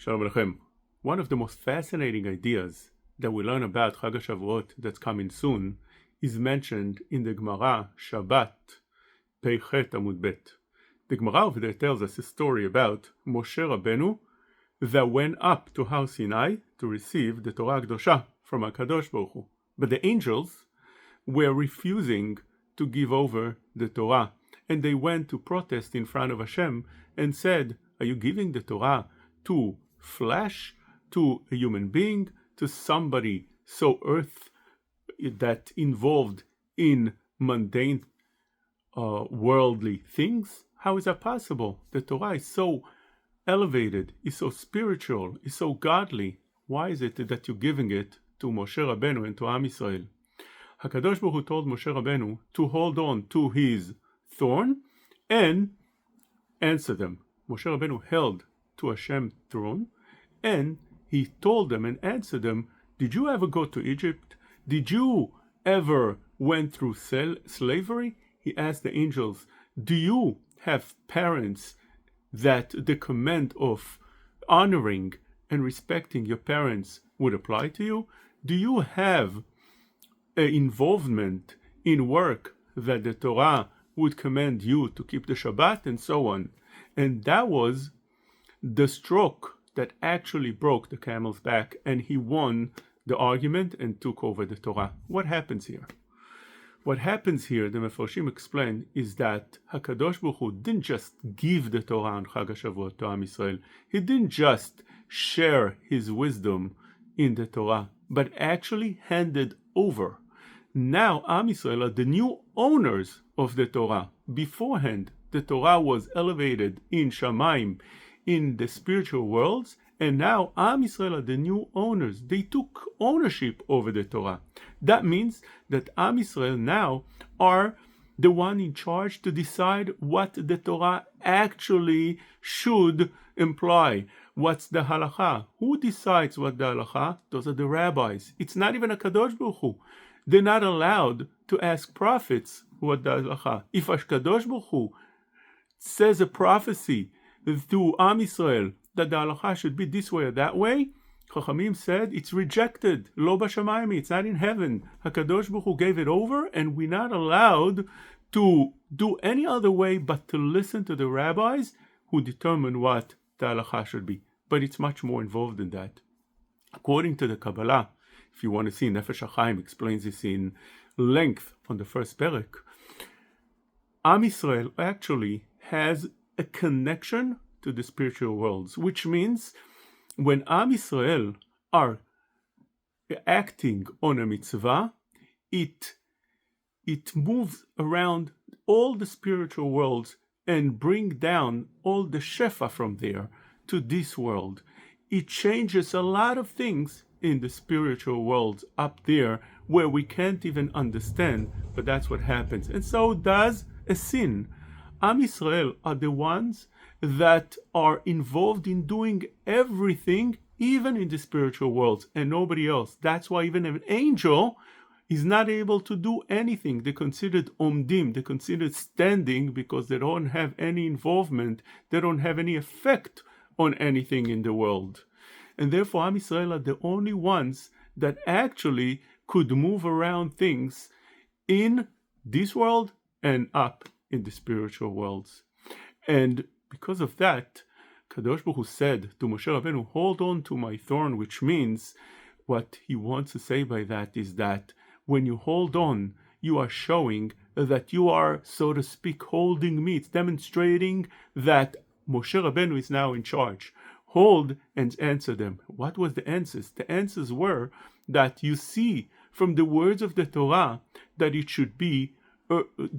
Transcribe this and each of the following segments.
Shalom Aleichem. One of the most fascinating ideas that we learn about Chag Shavuot that's coming soon is mentioned in the Gemara, Shabbat, Peichet Amud Bet. The Gemara over there tells us a story about Moshe Rabbeinu that went up to Mount Sinai to receive the Torah Kedosha from HaKadosh Baruch Hu. But the angels were refusing to give over the Torah, and they went to protest in front of Hashem and said, "Are you giving the Torah to flesh, to a human being, to somebody so earth that involved in mundane worldly things? How is that possible? The Torah is so elevated, is so spiritual, is so godly. Why is it that you're giving it to Moshe Rabbeinu and to Am Yisrael?" HaKadosh Baruch Hu told Moshe Rabbeinu to hold on to his thorn and answer them. Moshe Rabbeinu held to Hashem's throne, and he told them and answered them, "Did you ever go to Egypt? Did you ever went through slavery?" He asked the angels, "Do you have parents that the command of honoring and respecting your parents would apply to you? Do you have an involvement in work that the Torah would command you to keep the Shabbat?" and so on. And that was the stroke that actually broke the camel's back, and he won the argument and took over the Torah. What happens here? What happens here, the Mefarshim explain, is that HaKadosh Baruch Hu didn't just give the Torah on Chag HaShavuot to Am Yisrael. He didn't just share his wisdom in the Torah, but actually handed over. Now Am Yisrael are the new owners of the Torah. Beforehand, the Torah was elevated in Shamayim, in the spiritual worlds, and now Am Yisrael are the new owners. They took ownership over the Torah. That means that Am Yisrael now are the one in charge to decide what the Torah actually should imply. What's the halacha? Who decides what the halacha? Those are the rabbis. It's not even a Kadosh Baruch Hu. They're not allowed to ask prophets what the halacha. If a Kadosh Baruch Hu says a prophecy to Am Yisrael that the halacha should be this way or that way, Chachamim said it's rejected. Lo BaShamayim Hi, it's not in heaven. HaKadosh Baruch Hu gave it over, and we're not allowed to do any other way but to listen to the rabbis who determine what the halacha should be. But it's much more involved than that. According to the Kabbalah, if you want to see, Nefesh HaChaim explains this in length on the first perek. Am Yisrael actually has a connection to the spiritual worlds, which means when Am Yisrael are acting on a mitzvah, it moves around all the spiritual worlds and bring down all the shefa from there to this world. It changes a lot of things in the spiritual worlds up there where we can't even understand, but that's what happens. And so does a sin. Am Yisrael are the ones that are involved in doing everything, even in the spiritual worlds, and nobody else. That's why even an angel is not able to do anything. They're considered omdim, they're considered standing, because they don't have any involvement, they don't have any effect on anything in the world. And therefore Am Yisrael are the only ones that actually could move around things in this world and up in the spiritual worlds. And because of that, Kadosh Baruch Hu said to Moshe Rabbeinu, "Hold on to my thorn," which means what he wants to say by that is that when you hold on, you are showing that you are, so to speak, holding me. It's demonstrating that Moshe Rabbeinu is now in charge. Hold and answer them. What was the answers? The answers were that you see from the words of the Torah that it should be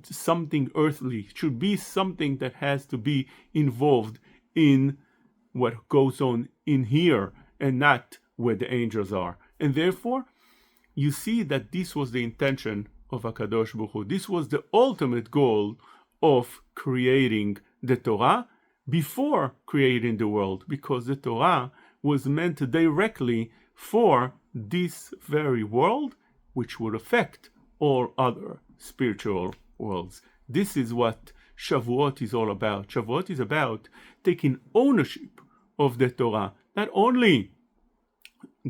something earthly. It should be something that has to be involved in what goes on in here and not where the angels are. And therefore, you see that this was the intention of HaKadosh Baruch Hu. This was the ultimate goal of creating the Torah before creating the world, because the Torah was meant directly for this very world, which would affect all other spiritual worlds. This is what Shavuot is all about. Shavuot is about taking ownership of the Torah, not only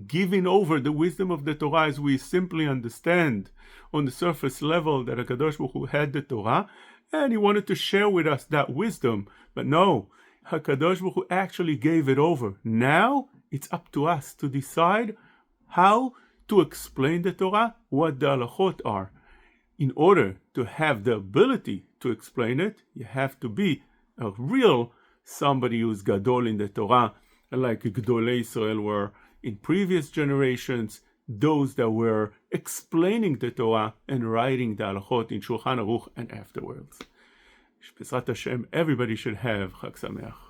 giving over the wisdom of the Torah as we simply understand on the surface level that HaKadosh Baruch Hu had the Torah, and he wanted to share with us that wisdom. But no, HaKadosh Baruch Hu actually gave it over. Now, it's up to us to decide how to explain the Torah, what the halachot are. In order to have the ability to explain it, you have to be a real somebody who's gadol in the Torah, like Gedolei Israel were in previous generations, those that were explaining the Torah and writing the halachot in Shulchan Aruch and afterwards. B'ezrat Hashem, everybody should have Chag Sameach.